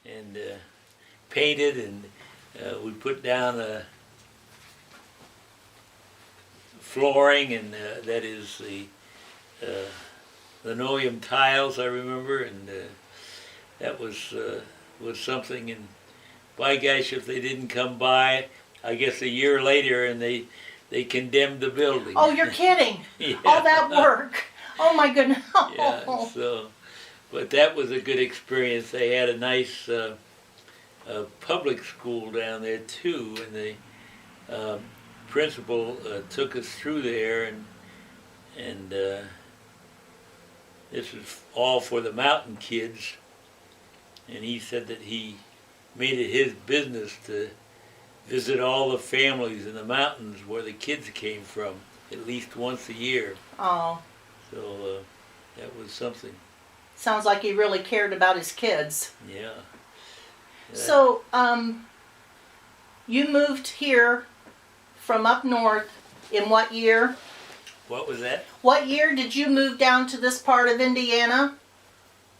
and painted, and we put down flooring, and that is the linoleum tiles, I remember, and that was something. And by gosh, if they didn't come by, I guess a year later, and they condemned the building. Oh, you're kidding! Yeah. All that work. Oh my goodness. Yeah, so, but that was a good experience. They had a nice public school down there too, and the principal took us through there, and this was all for the mountain kids, and he said that he made it his business to visit all the families in the mountains where the kids came from at least once a year. Oh. So that was something. Sounds like he really cared about his kids. Yeah. So, you moved here from up north in what year? What was that? What year did you move down to this part of Indiana?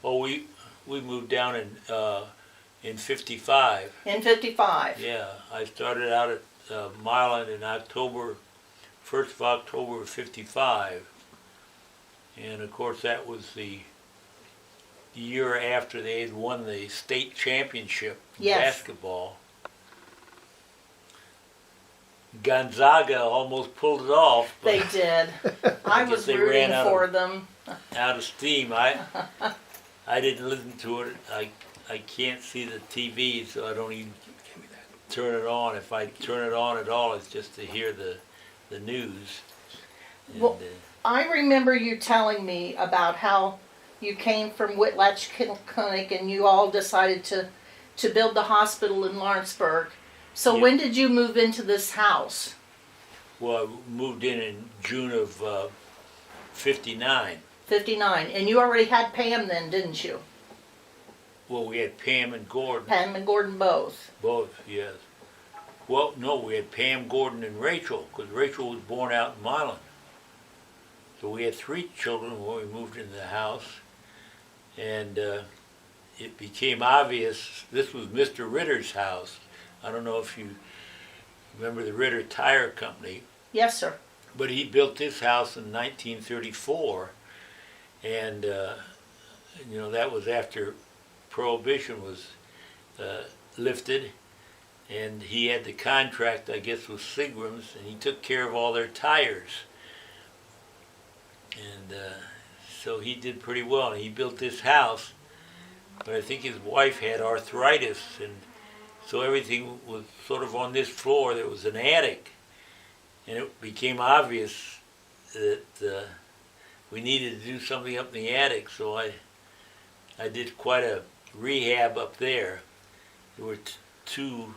Oh, we moved down in '55. In 55. Yeah, I started out at Milan in October, 1st of October of '55, and of course that was the year after they had won the state championship in basketball. Gonzaga almost pulled it off. But they did. I was rooting for them. Out of steam. I didn't listen to it. I can't see the TV, so I don't even turn it on. If I turn it on at all, it's just to hear the news. And, well, I remember you telling me about how you came from Whitlatch Clinic and you all decided to build the hospital in Lawrenceburg. So when did you move into this house? Well, I moved in June of '59. 59. And you already had Pam then, didn't you? Well, we had Pam and Gordon. Pam and Gordon both. Both, yes. Well, no, we had Pam, Gordon, and Rachel, because Rachel was born out in Milan. So we had 3 children when we moved into the house. And it became obvious, this was Mr. Ritter's house. I don't know if you remember the Ritter Tire Company. Yes, sir. But he built this house in 1934. And, that was after Prohibition was lifted. And he had the contract, I guess, with Seagram's, and he took care of all their tires. And so he did pretty well. And he built this house, but I think his wife had arthritis, and so everything was sort of on this floor. There was an attic, and it became obvious that we needed to do something up in the attic. So I did quite a rehab up there. There were 2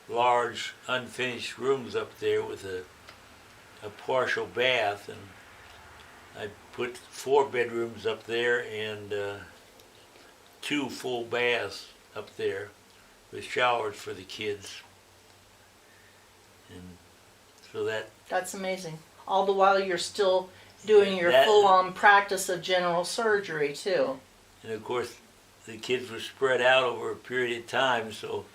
large unfinished rooms up there with a partial bath, and I put 4 bedrooms up there and 2 full baths up there with showers for the kids. And so that's amazing. All the while you're still doing your full-on practice of general surgery too. And of course the kids were spread out over a period of time, so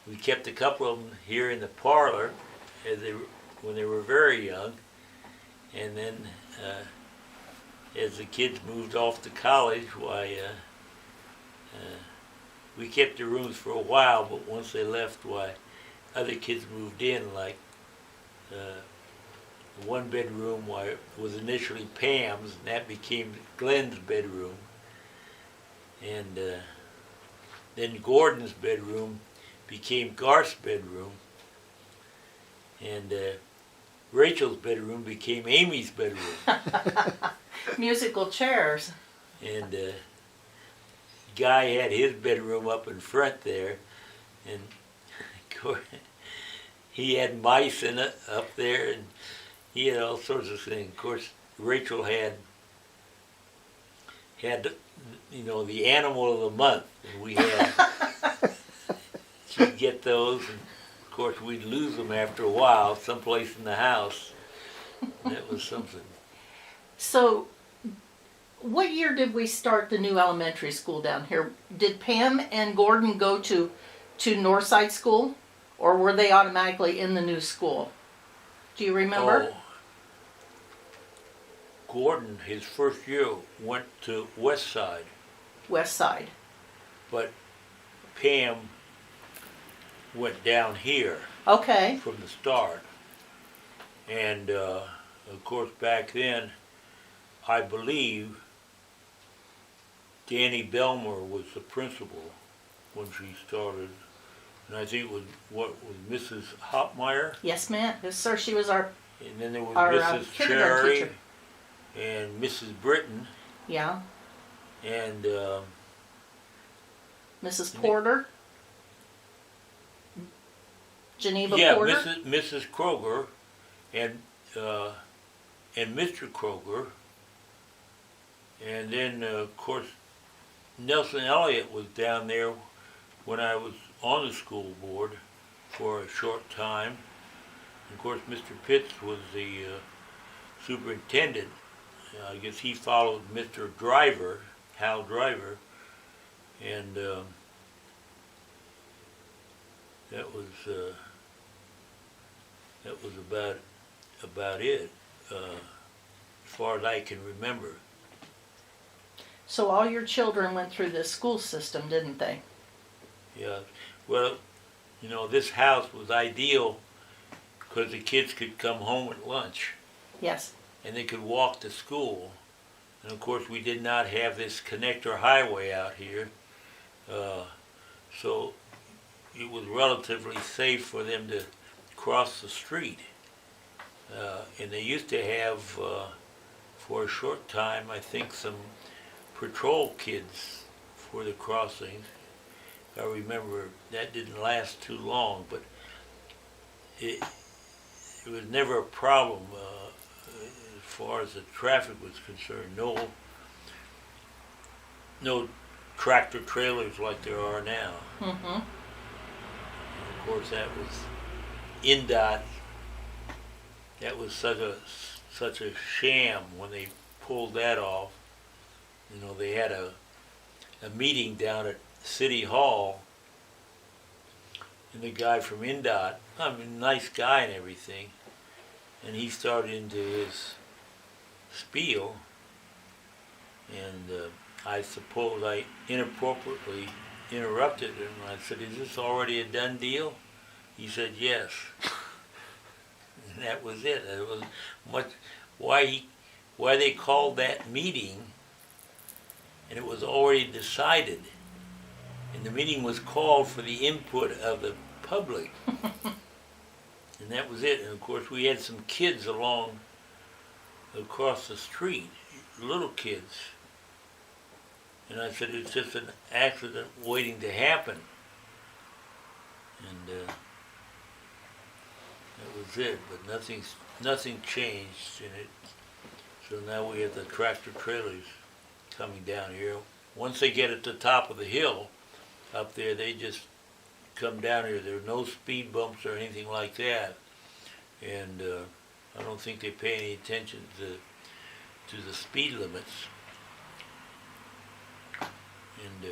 we kept a couple of them here in the parlor when they were very young. And then as the kids moved off to college, we kept the rooms for a while, but once they left, other kids moved in, like the 1 bedroom was initially Pam's, and that became Glenn's bedroom. And then Gordon's bedroom became Garth's bedroom. And Rachel's bedroom became Amy's bedroom. Musical chairs. And Guy had his bedroom up in front there, and he had mice in it up there, and he had all sorts of things. Of course, Rachel had the animal of the month, and we had she'd get those, and of course we'd lose them after a while, someplace in the house. And that was something. So, What year did we start the new elementary school down here? Did Pam and Gordon go to Northside School, or were they automatically in the new school? Do you remember? Oh, Gordon, his first year, went to West Side, West Side. but Pam went down here Okay. from the start. And of course, back then, I believe Danny Belmer was the principal when she started. And I think it was, Mrs. Hopmeyer? Yes, ma'am. Yes, sir. She was our And then there was Our, Mrs. kindergarten Cherry teacher. and Mrs. Britton yeah, and Mrs. Porter. Geneva yeah, Porter. Mrs. Kroger and Mr. Kroger, and then of course Nelson Elliott was down there when I was on the school board for a short time. Of course, Mr. Pitts was the superintendent. I guess he followed Mr. Driver, Hal Driver, and that was about it, as far as I can remember. So all your children went through this school system, didn't they? Yeah. Well, you know, this house was ideal because the kids could come home at lunch Yes. and they could walk to school. And of course, we did not have this connector highway out here, so it was relatively safe for them to cross the street. And they used to have, for a short time, I think, some patrol kids for the crossings. I remember that didn't last too long, but it was never a problem as far as the traffic was concerned. No tractor trailers like there are now. Mm-hmm. Of course, that was NDOT. That was such a sham when they pulled that off. You know, they had a meeting down at City Hall, and the guy from NDOT, I mean, nice guy and everything, and he started into his spiel, and I suppose I inappropriately interrupted him. I said, "Is this already a done deal?" He said, "Yes." And that was it. It was much why they called that meeting, and it was already decided. And the meeting was called for the input of the public. And that was it. And of course we had some kids across the street, little kids. And I said, it's just an accident waiting to happen. And that was it, but nothing changed in it. So now we have the tractor trailers coming down here. Once they get at the top of the hill, up there, they just come down here. There are no speed bumps or anything like that, and I don't think they pay any attention to the speed limits. And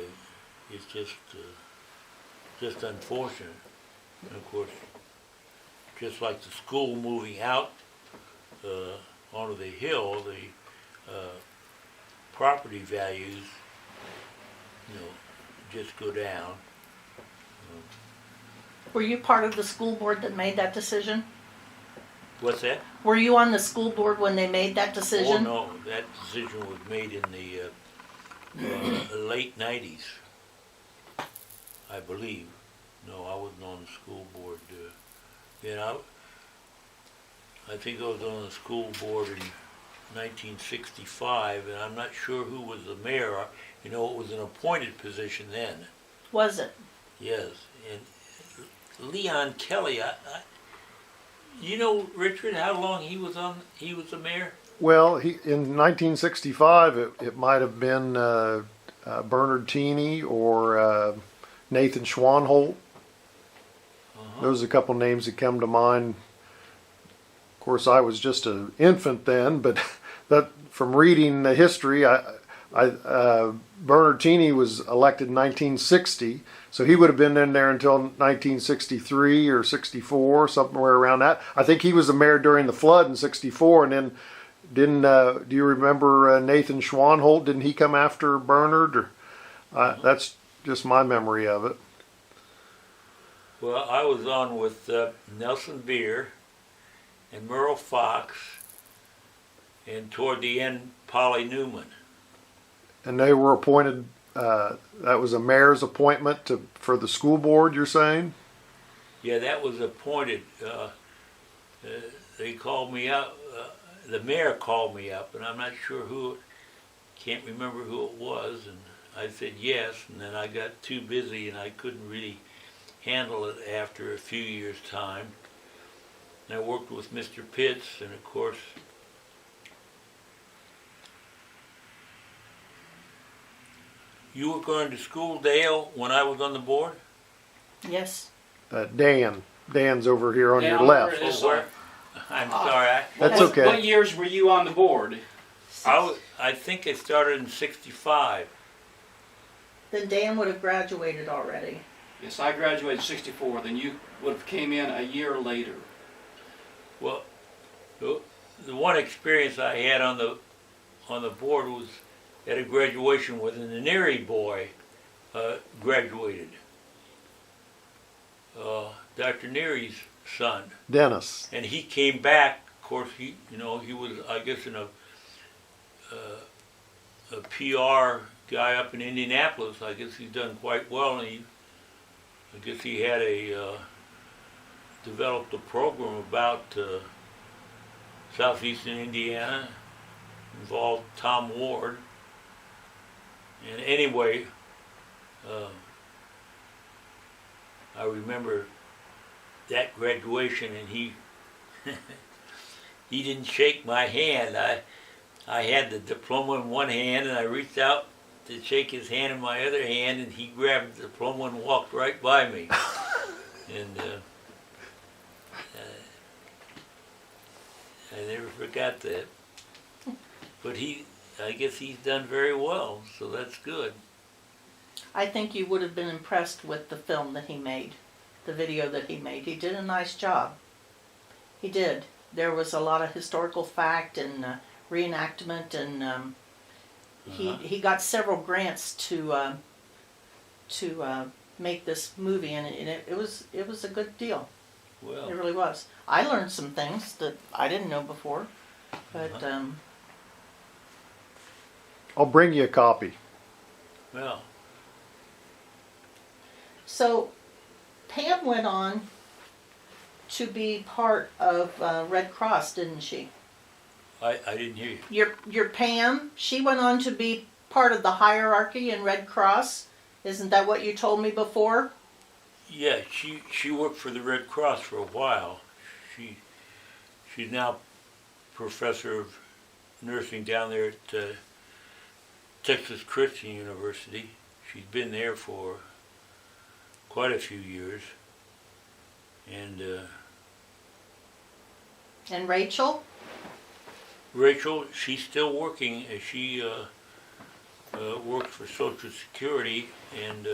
it's just unfortunate. And of course, just like the school moving out onto the hill, the property values, just go down. Were you part of the school board that made that decision? What's that? Were you on the school board when they made that decision? Oh no, that decision was made in the late 90s, I believe. No, I wasn't on the school board then. I think I was on the school board in 1965, and I'm not sure who was the mayor. It was an appointed position then. Was it? Yes, and Leon Kelly. Richard, how long he was the mayor? Well, in 1965, it might have been Bernard Teeney or Nathan Schwanholt. Those are a couple names that come to mind. Of course, I was just an infant then, but that from reading the history, Bernard Teeny was elected in 1960, so he would have been in there until 1963 or 64, somewhere around that. I think he was the mayor during the flood in '64, and then do you remember Nathan Schwanholt? Didn't he come after Bernard? Or that's just my memory of it. Well, I was on with Nelson Beer and Merle Fox, and toward the end, Polly Newman. And they were appointed. That was a mayor's appointment for the school board. You're saying? Yeah, that was appointed. They called me up. The mayor called me up, and I'm not sure who. Can't remember who it was, and I said yes. And then I got too busy, and I couldn't really handle it after a few years' time. And I worked with Mr. Pitts, and of course, you were going to school, Dale, when I was on the board? Yes. Dan's over here on your Dan, left. over this Oh, where? side. I'm sorry. That's What- okay. What years were you on the board? I think I started in '65. Then Dan would have graduated already. Yes, I graduated '64. Then you would have came in a year later. Well, the one experience I had on the board was at a graduation when the Neary boy graduated. Dr. Neary's son, Dennis. and he came back. Of course, he was, I guess, in a PR guy up in Indianapolis. I guess he's done quite well, and I guess he had developed a program about southeastern Indiana, involved Tom Ward. And anyway, I remember that graduation, and he he didn't shake my hand. I had the diploma in one hand, and I reached out to shake his hand in my other hand, and he grabbed the diploma and walked right by me. And I never forgot that. But I guess he's done very well, so that's good. I think you would have been impressed with the film that he made, the video that he made. He did a nice job. He did. There was a lot of historical fact and reenactment, and he got several grants to make this movie, and it was a good deal. Well, It really was. I learned some things that I didn't know before, but I'll bring you a copy. well, so Pam went on to be part of Red Cross, didn't she? I didn't hear you. Your Pam, she went on to be part of the hierarchy in Red Cross. Isn't that what you told me before? Yeah, she worked for the Red Cross for a while. She's now professor of nursing down there at Texas Christian University. She's been there for quite a few years. And Rachel? Rachel, she's still working. She works for Social Security, and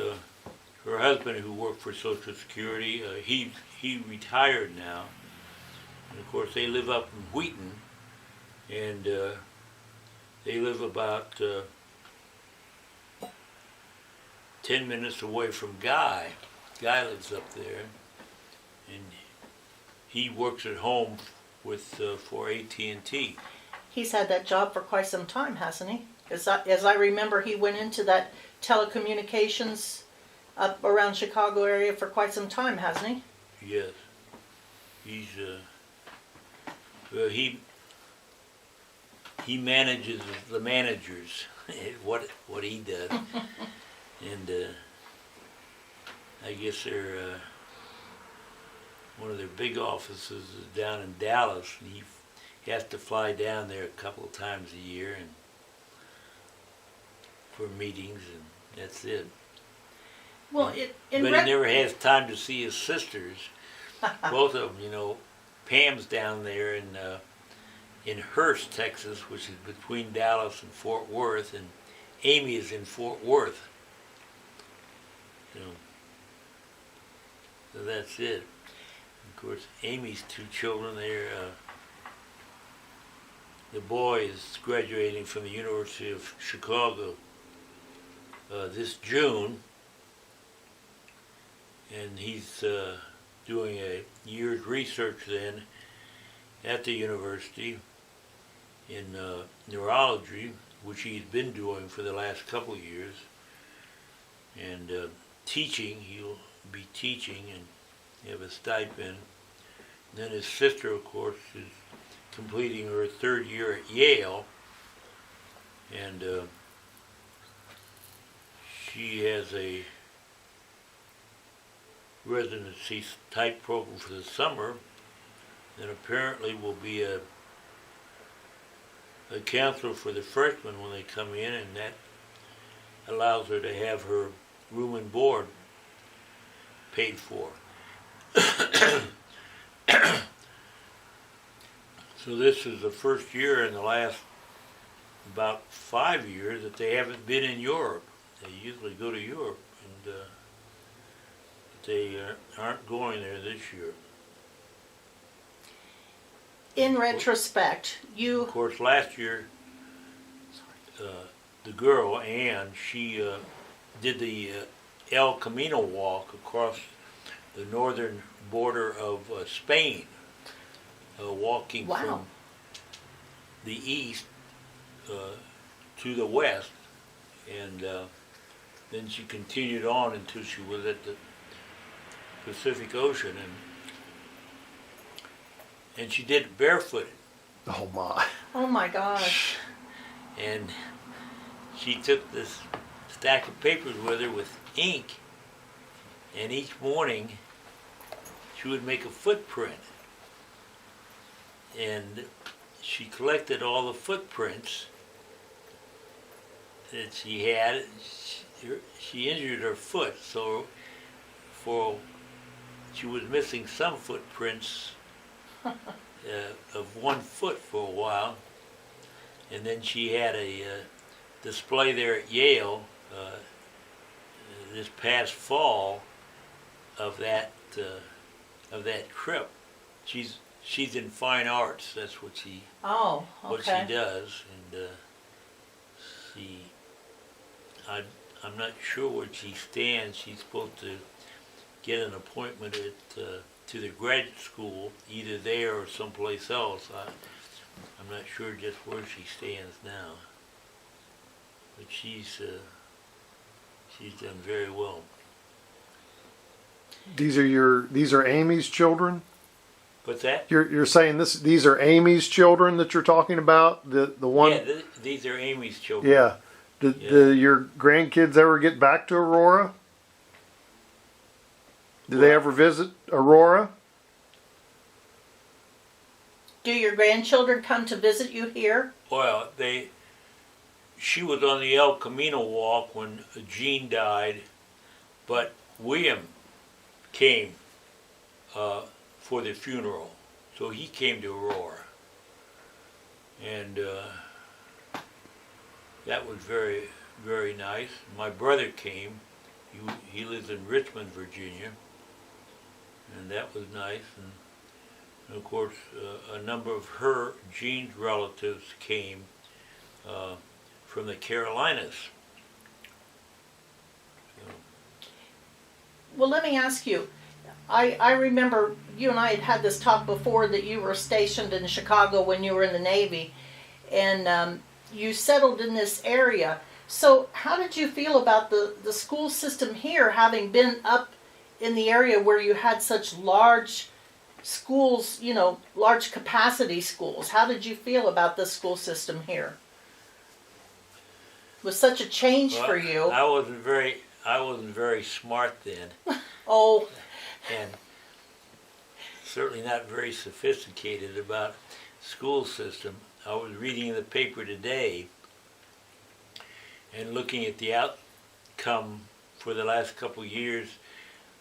her husband, who worked for Social Security, he retired now. And of course, they live up in Wheaton, and they live about 10 minutes away from Guy. Guy lives up there, and he works at home for AT&T. He's had that job for quite some time, hasn't he? As I remember, he went into that telecommunications up around Chicago area for quite some time, hasn't he? Yes, he's well, he manages the managers. what he does, and I guess one of their big offices is down in Dallas, and he has to fly down there a couple of times a year and for meetings, and that's it. Well, But he never has time to see his sisters. Both of them, Pam's down there in in Hurst, Texas, which is between Dallas and Fort Worth, and Amy is in Fort Worth. So that's it. Of course, Amy's two children, the boy is graduating from the University of Chicago this June, and he's doing a year's research then at the university in neurology, which he's been doing for the last couple of years, and teaching. He'll be teaching and have a stipend. And then his sister, of course, is completing her third year at Yale, and she has a residency type program for the summer, and apparently will be a counselor for the freshmen when they come in, and that allows her to have her room and board paid for. So this is the first year in the last about 5 years that they haven't been in Europe. They usually go to Europe, and they aren't going there this year. In retrospect, Of course, last year, the girl, Anne, she did the El Camino walk across the northern border of Spain, walking Wow. from the east to the west, and then she continued on until she was at the Pacific Ocean, and she did it barefooted. Oh my. oh my gosh. And she took this stack of papers with her with ink, and each morning she would make a footprint. And she collected all the footprints that she had. She injured her foot, so she was missing some footprints of 1 foot for a while. And then she had a display there at Yale this past fall of that trip. She's in fine arts. That's what she Oh, okay. what she does, and I'm not sure where she stands. She's supposed to get an appointment to the graduate school, either there or someplace else. I'm not sure just where she stands now, but she's done very well. These are Amy's children? What's that? You're saying these are Amy's children that you're talking about? The one? Yeah, these are Amy's children. Yeah. Did your grandkids ever get back to Aurora? Did they ever visit Aurora? Do your grandchildren come to visit you here? Well, she was on the El Camino walk when Jean died, but William came for the funeral, so he came to Aurora, and that was very, very nice. My brother came. He lives in Richmond, Virginia, and that was nice. And of course, a number of Jean's relatives came from the Carolinas. Well, let me ask you. I remember you and I had this talk before that you were stationed in Chicago when you were in the Navy, and you settled in this area. So how did you feel about the school system here, having been up in the area where you had such large schools, large capacity schools? How did you feel about the school system here? It was such a change for you. I wasn't very smart then. Oh. And certainly not very sophisticated about school system. I was reading in the paper today and looking at the outcome for the last couple of years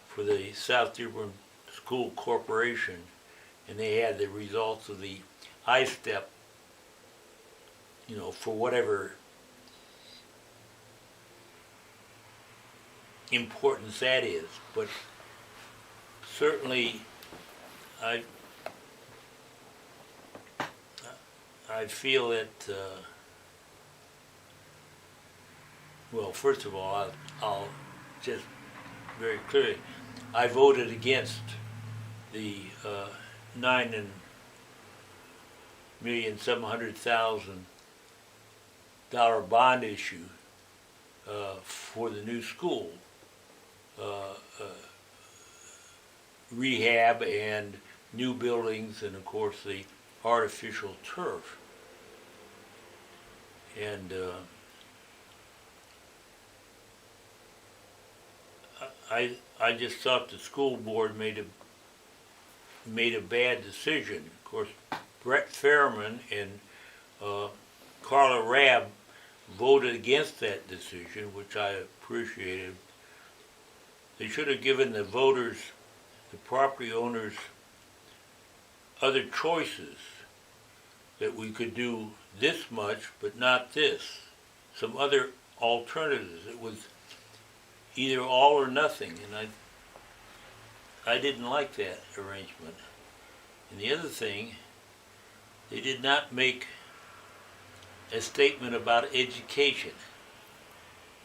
for the South Dearborn School Corporation, and they had the results of the I-STEP for whatever importance that is. But certainly, I feel that, well, first of all, I'll just very clearly, I voted against the $9,700,000 bond issue for the new school, rehab and new buildings, and of course the artificial turf. And I just thought the school board made a bad decision. Of course, Brett Fairman and Carla Rabb voted against that decision, which I appreciated. They should have given the voters, the property owners, other choices, that we could do this much but not this, some other alternatives. It was either all or nothing, and I didn't like that arrangement. And the other thing, they did not make a statement about education.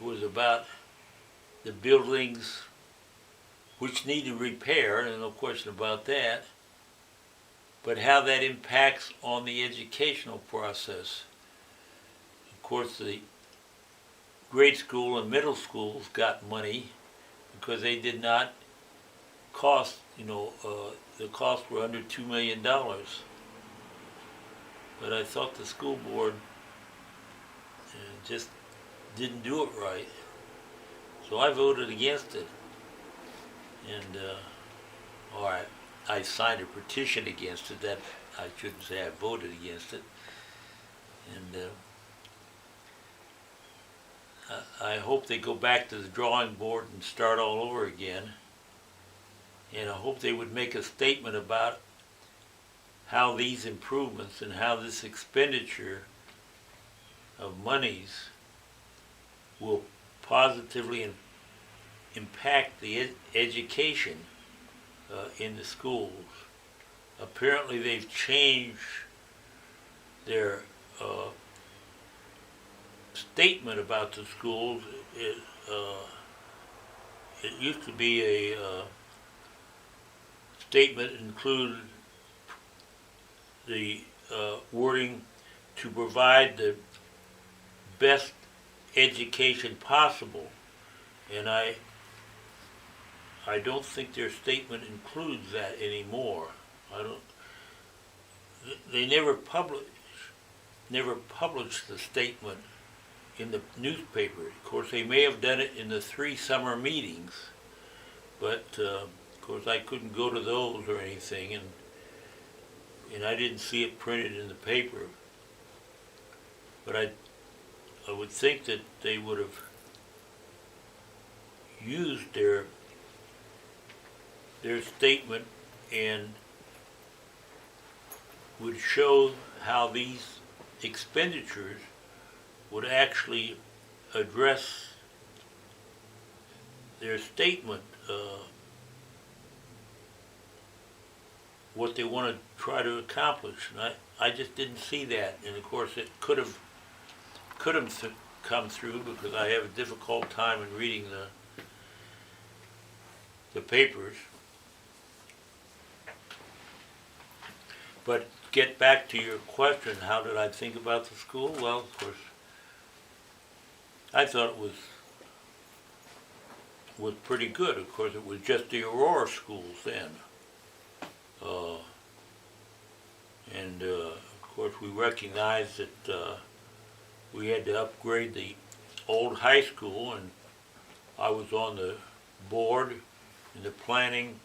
It was about the buildings which needed repair, and no question about that, but how that impacts on the educational process. Of course, the grade school and middle schools got money because they did not cost, the costs were under $2 million. But I thought the school board just didn't do it right. So I voted against it. And, all right, I signed a petition against it. That I shouldn't say I voted against it. And I hope they go back to the drawing board and start all over again. And I hope they would make a statement about how these improvements and how this expenditure of monies will positively impact the education in the schools. Apparently they've changed their statement about the schools. It used to be a statement included the wording to provide the best education possible, and I don't think their statement includes that anymore. They never published the statement in the newspaper. Of course, they may have done it in the 3 summer meetings, but of course I couldn't go to those or anything, and I didn't see it printed in the paper. But I would think that they would have used their statement and would show how these expenditures would actually address their statement, what they want to try to accomplish. And I just didn't see that. And of course it could have come through because I have a difficult time in reading the papers. But get back to your question, how did I think about the school? Well, of course, I thought it was pretty good. Of course, it was just the Aurora schools then. And of course, we recognized that we had to upgrade the old high school, and I was on the board in the planning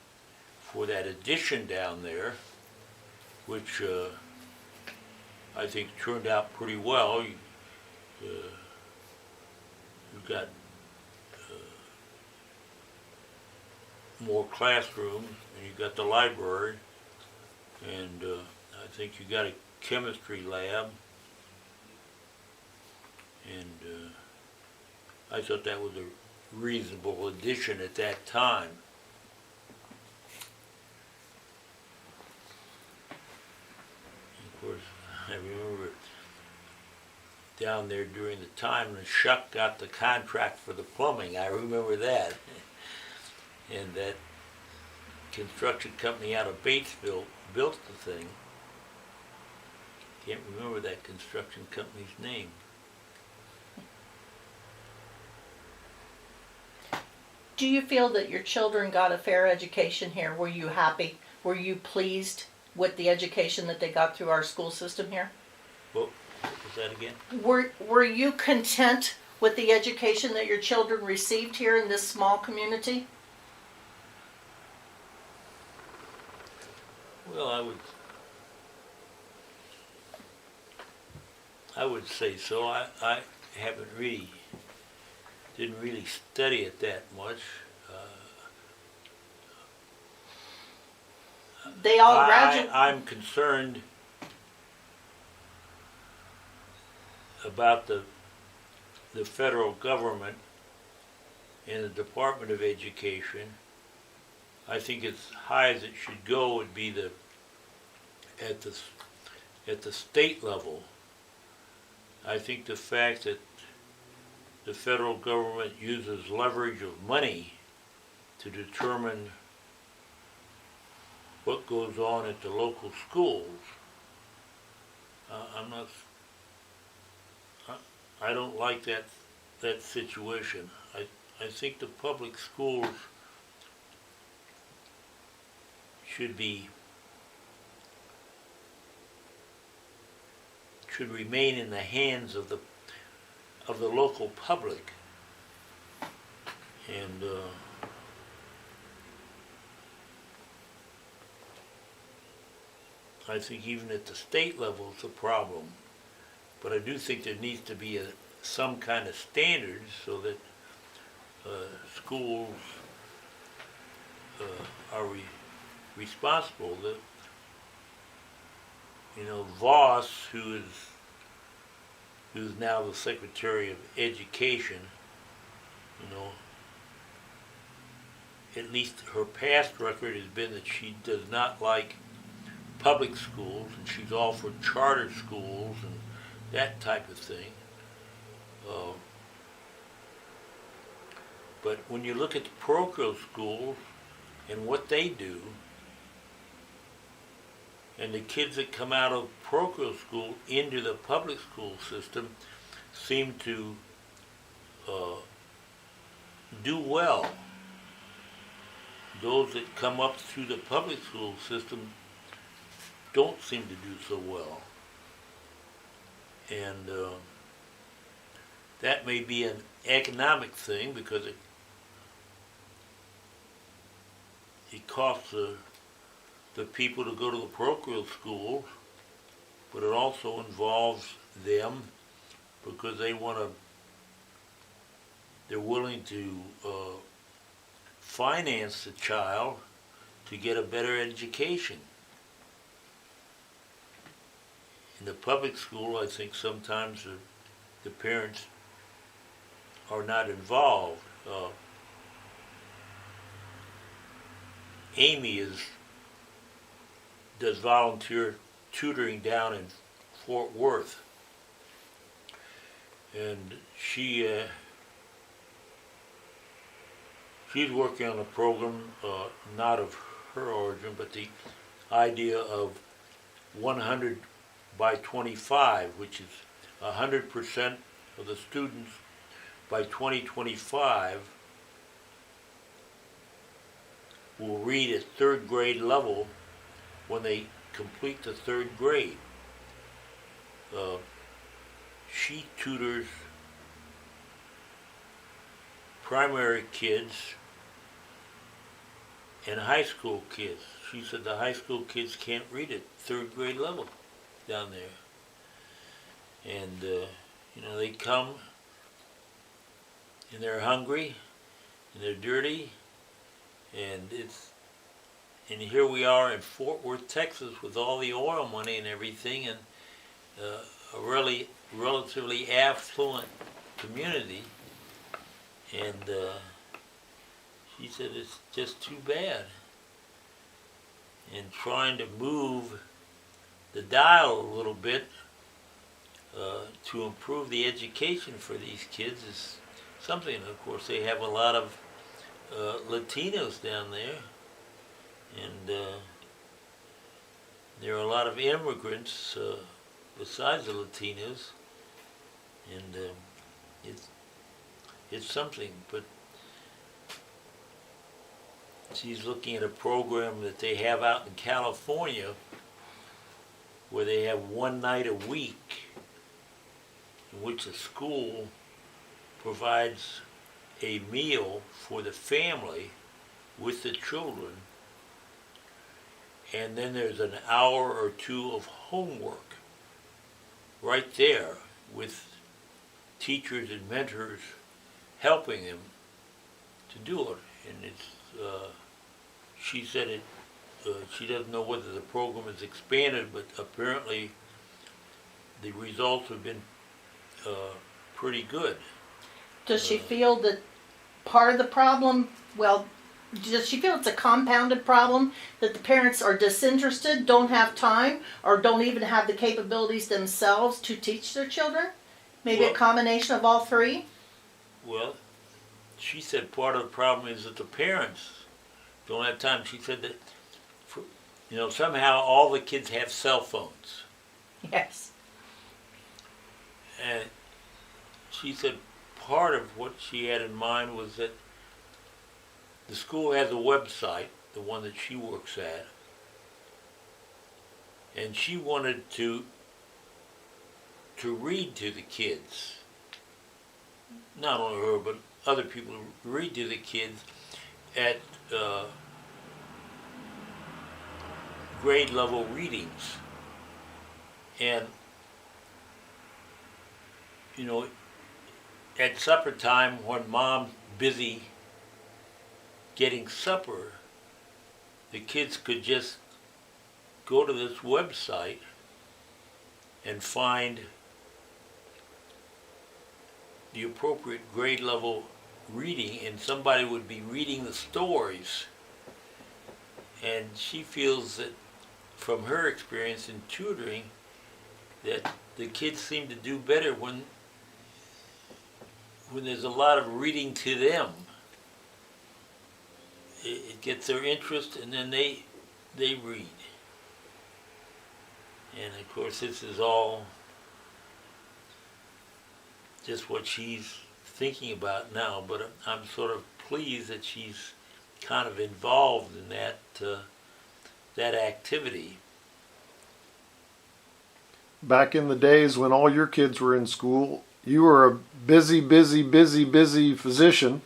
for that addition down there, which I think turned out pretty well. You've got more classrooms, and you've got the library, and I think you got a chemistry lab, And I thought that was a reasonable addition at that time. Of course, I remember down there during the time when Shuck got the contract for the plumbing. I remember that. And that construction company out of Batesville built the thing. Can't remember that construction company's name. Do you feel that your children got a fair education here? Were you happy? Were you pleased with the education that they got through our school system here? What was that again? Were you content with the education that your children received here in this small community? Well, I would say so. I didn't really study it that much. They all graduated. I'm concerned about the federal government and the Department of Education. I think as high as it should go would be at the state level. I think the fact that the federal government uses leverage of money to determine what goes on at the local schools, I don't like that situation. I think the public schools should remain in the hands of the local public, and I think even at the state level it's a problem. But I do think there needs to be some kind of standards so that schools are responsible. That, Voss, who's now the Secretary of Education, at least her past record has been that she does not like public schools, and she's all for charter schools and that type of thing. But when you look at the parochial schools and what they do, and the kids that come out of parochial school into the public school system seem to do well. Those that come up through the public school system don't seem to do so well. And that may be an economic thing because it costs the people to go to the parochial schools, but it also involves them because they're willing to finance the child to get a better education. In the public school, I think sometimes the parents are not involved. Amy does volunteer tutoring down in Fort Worth, and she's working on a program not of her origin, but the idea of 100 by 25, which is 100% of the students by 2025 will read at third grade level when they complete the third grade. She tutors primary kids and high school kids. She said the high school kids can't read at third grade level down there. And, they come and they're hungry and they're dirty, and here we are in Fort Worth, Texas with all the oil money and everything, and a really relatively affluent community, and she said it's just too bad. And trying to move the dial a little bit to improve the education for these kids is something. Of course, they have a lot of Latinos down there, and there are a lot of immigrants besides the Latinos, and it's something. But she's looking at a program that they have out in California where they have one night a week in which a school provides a meal for the family with the children, and then there's an hour or two of homework right there with teachers and mentors helping them to do it. And it's she said it. She doesn't know whether the program is expanded, but apparently the results have been pretty good. Does she feel that part of the problem, well, does she feel it's a compounded problem, that the parents are disinterested, don't have time, or don't even have the capabilities themselves to teach their children? Maybe a combination of all three? Well, she said part of the problem is that the parents don't have time. She said that, somehow all the kids have cell phones. Yes. And she said part of what she had in mind was that the school has a website, the one that she works at, and she wanted to read to the kids. Not only her, but other people read to the kids at grade level readings. And, at supper time when mom's busy getting supper, the kids could just go to this website and find the appropriate grade level reading, and somebody would be reading the stories. And she feels that from her experience in tutoring that the kids seem to do better when there's a lot of reading to them. It gets their interest, and then they read. And of course this is all just what she's thinking about now, but I'm sort of pleased that she's kind of involved in that activity. Back in the days when all your kids were in school, you were a busy physician,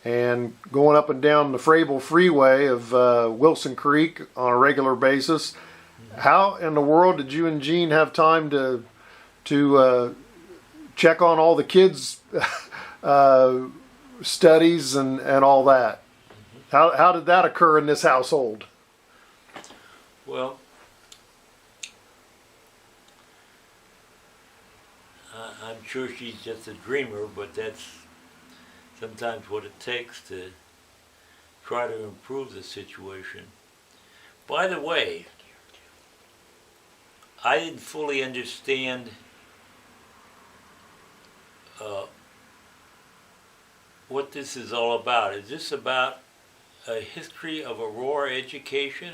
and going up and down the Frable Freeway of Wilson Creek on a regular basis. How in the world did you and Jean have time to check on all the kids' studies and all that? How did that occur in this household? Well, I'm sure she's just a dreamer, but that's sometimes what it takes to try to improve the situation. By the way, I didn't fully understand what this is all about. Is this about a history of Aurora education?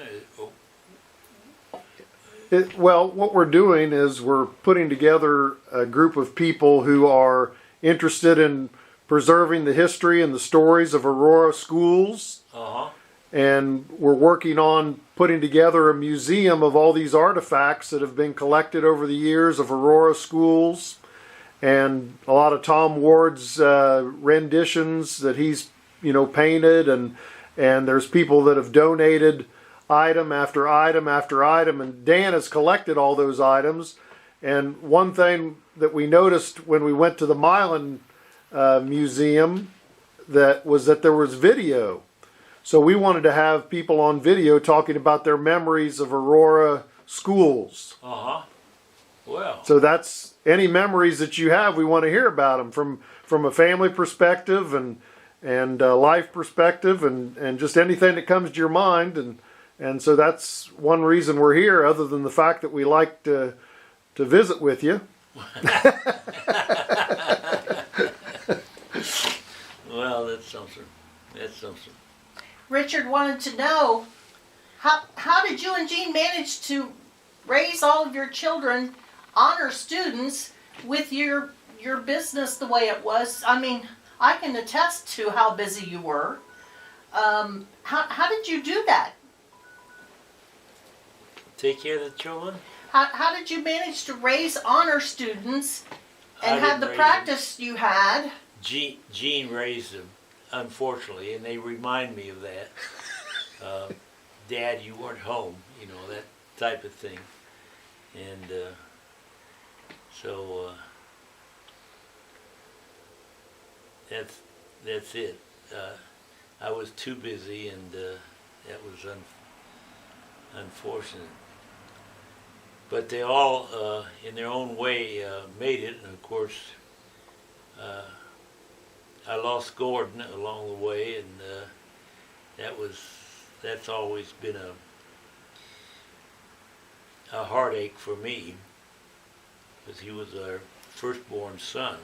Well, what we're doing is we're putting together a group of people who are interested in preserving the history and the stories of Aurora schools. Uh-huh. And we're working on putting together a museum of all these artifacts that have been collected over the years of Aurora schools, and a lot of Tom Ward's renditions that he's painted, and there's people that have donated item after item after item, and Dan has collected all those items. And one thing that we noticed when we went to the Milan Museum that there was video. So we wanted to have people on video talking about their memories of Aurora schools. Uh-huh. Well, So that's any memories that you have. We want to hear about them from a family perspective and life perspective and just anything that comes to your mind. And so that's one reason we're here, other than the fact that we like to visit with you. well, that's something. That's something. Richard wanted to know, how did you and Jean manage to raise all of your children honor students with your business the way it was? I mean, I can attest to how busy you were. How did you do that? Take care of the children? How did you manage to raise honor students and I have the didn't raise practice you had? Gene raised them, unfortunately, and they remind me of that. Dad, you weren't home, you know, that type of thing. And so that's it. I was too busy, and that was unfortunate. But they all, in their own way, made it. And of course, I lost Gordon along the way, and that's always been a heartache for me, because he was our firstborn son,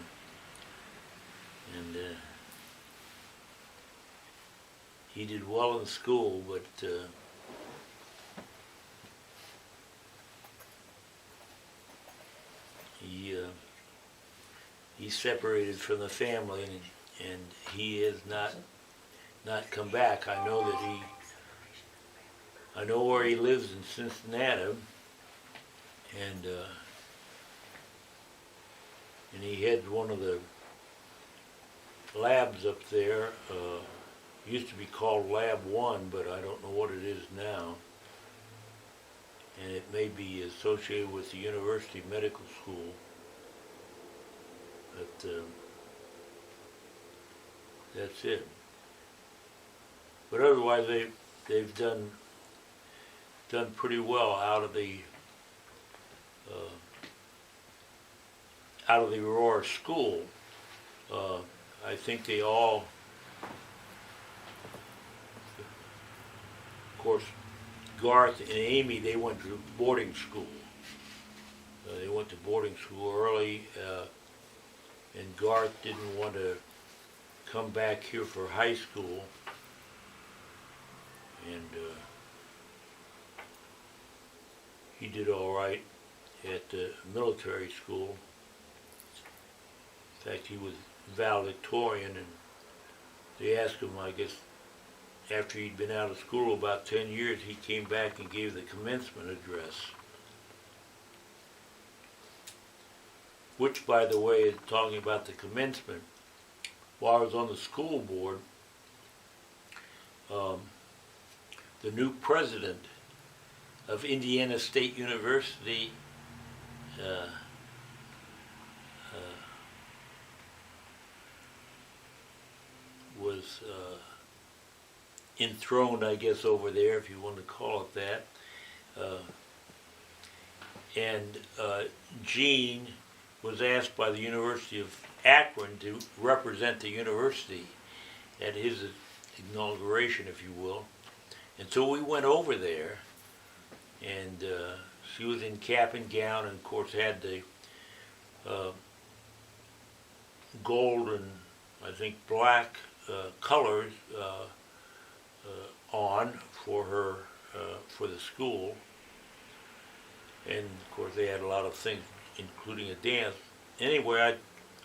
and he did well in school, but he separated from the family, and he has not come back. I know where he lives in Cincinnati, and he had one of the labs up there. Used to be called Lab 1, but I don't know what it is now. And it may be associated with the University Medical School. But that's it. But otherwise, they've done pretty well out of the Aurora school. I think they all, of course, Garth and Amy, they went to boarding school. They went to boarding school early, and Garth didn't want to come back here for high school. And he did all right at the military school. In fact, he was valedictorian, and they asked him, I guess, after he'd been out of school about 10 years, he came back and gave the commencement address. Which, by the way, talking about the commencement, while I was on the school board, the new president of Indiana State University was enthroned, I guess, over there, if you want to call it that. And Gene was asked by the University of Akron to represent the university at his inauguration, if you will. And so we went over there, and she was in cap and gown, and of course had the gold and I think black colors on for her for the school. And of course they had a lot of things, including a dance. Anyway,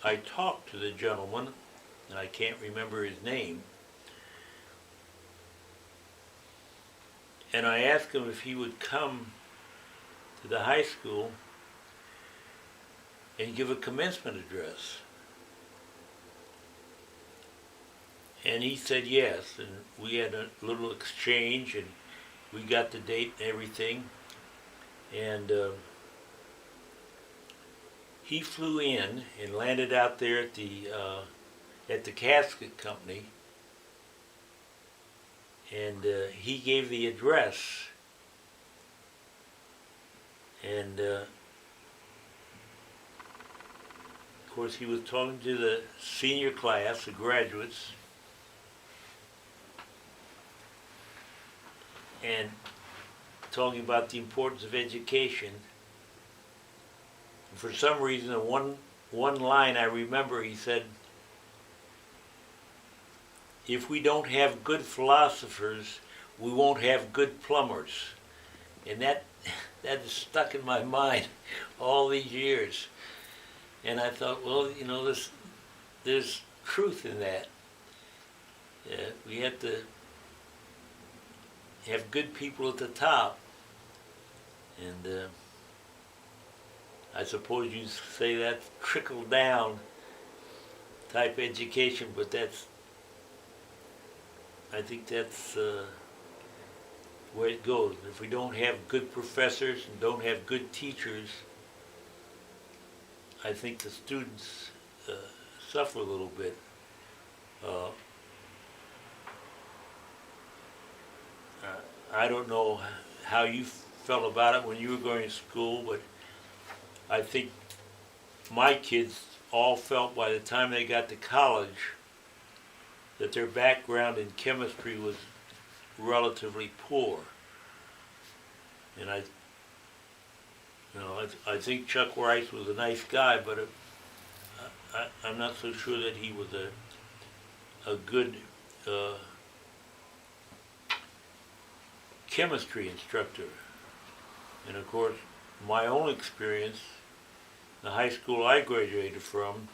I talked to the gentleman, and I can't remember his name. And I asked him if he would come to the high school and give a commencement address. And he said yes, and we had a little exchange, and we got the date and everything. And he flew in and landed out there at the casket company, and he gave the address. And course, he was talking to the senior class, the graduates, and talking about the importance of education. And for some reason, in one line I remember, he said, if we don't have good philosophers, we won't have good plumbers. And that is stuck in my mind all these years. And I thought, well, you know, there's truth in that. We have to have good people at the top. And I suppose you say that's trickle down type education, but I think that's the way it goes. If we don't have good professors and don't have good teachers, I think the students suffer a little bit. I don't know how you felt about it when you were going to school, but I think my kids all felt by the time they got to college that their background in chemistry was relatively poor. And I think Chuck Rice was a nice guy, but I'm not so sure that he was a good chemistry instructor. And of course, my own experience, the high school I graduated from,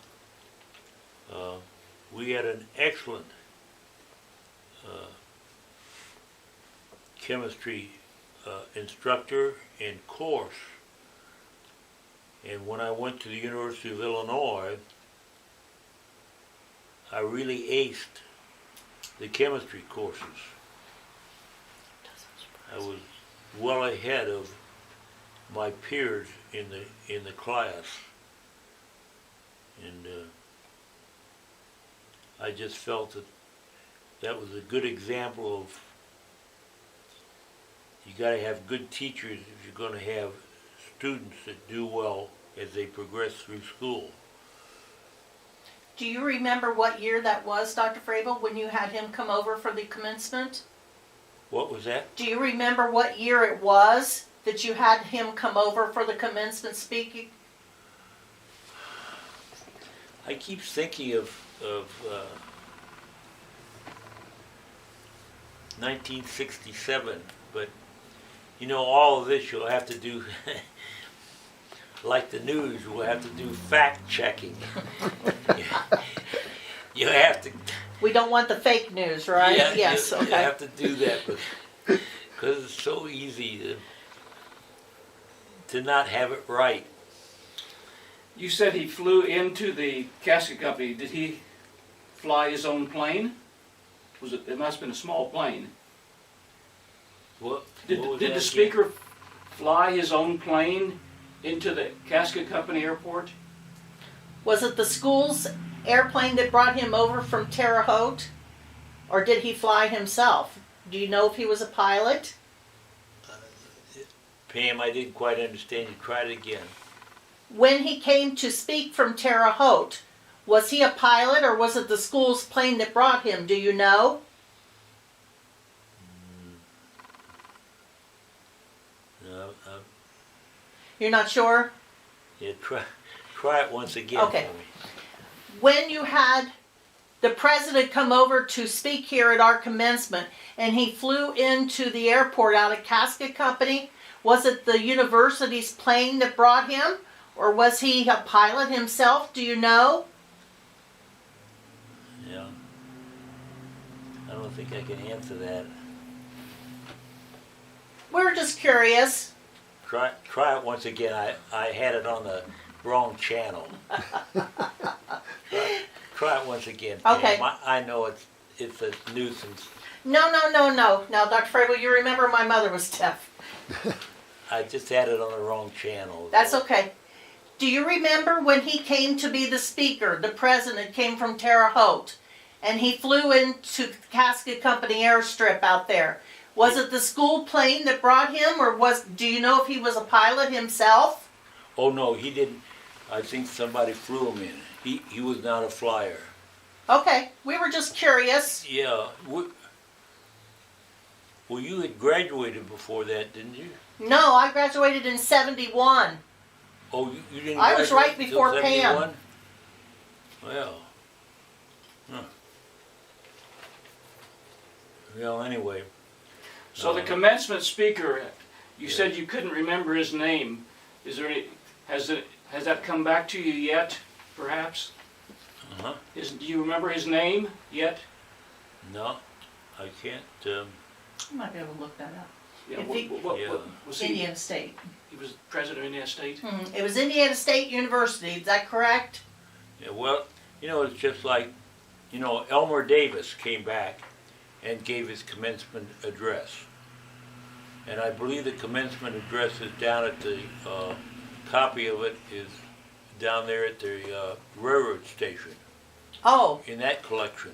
we had an excellent chemistry instructor and course. And when I went to the University of Illinois, I really aced the chemistry courses. I was well ahead of my peers in the class, and I just felt that was a good example of you got to have good teachers if you're going to have students that do well as they progress through school. Do you remember what year that was, Dr. Frabel, when you had him come over for the commencement? What was that? Do you remember what year it was that you had him come over for the commencement speaking? I keep thinking of 1967, but you know, all of this you'll have to do, like the news, you'll have to do fact checking. You have to. We don't want the fake news, right? Yeah, yes, you okay. have to do that, because it's so easy to not have it right. You said he flew into the casket company. Did he fly his own plane? It must have been a small plane. What Did was the that speaker fly his own plane into the casket company airport? Was it the school's airplane that brought him over from Terre Haute? Or did he fly himself? Do you know if he was a pilot? Pam, I didn't quite understand. You try it again. When he came to speak from Terre Haute, was he a pilot or was it the school's plane that brought him? Do you know? No, You're not sure? yeah, try it once again Okay. for me. When you had the president come over to speak here at our commencement and he flew into the airport out of Casket Company, was it the university's plane that brought him? Or was he a pilot himself? Do you know? Yeah. I don't think I can answer that. We're just curious. Try it once again. I had it on the wrong channel. Try it once again. Pam. Okay. I know it's a nuisance. No. Now, Dr. Frabel, you remember my mother was deaf. I just had it on the wrong channel. That's okay. Do you remember when he came to be the speaker, the president came from Terre Haute, and he flew into the Casket Company airstrip out there? Was it the school plane that brought him, or do you know if he was a pilot himself? Oh no, he didn't. I think somebody flew him in. He was not a flyer. Okay, we were just curious. Yeah. Well, you had graduated before that, didn't you? No, I graduated in 71. Oh, you didn't. I was right graduate before till Pam. 71? Well. Huh. Well, anyway. So the commencement speaker, you said you couldn't remember his name. Is there any, has that come back to you yet, perhaps? Uh-huh. Do you remember his name yet? No, I can't. I might be able to look that up. Yeah, If he- was he? Indiana State. He was president of Indiana State? It was Indiana State University, is that correct? Yeah, well, it's just like, Elmer Davis came back and gave his commencement address. And I believe the commencement address is down at the, copy of it is down there at the railroad station Oh, in that collection.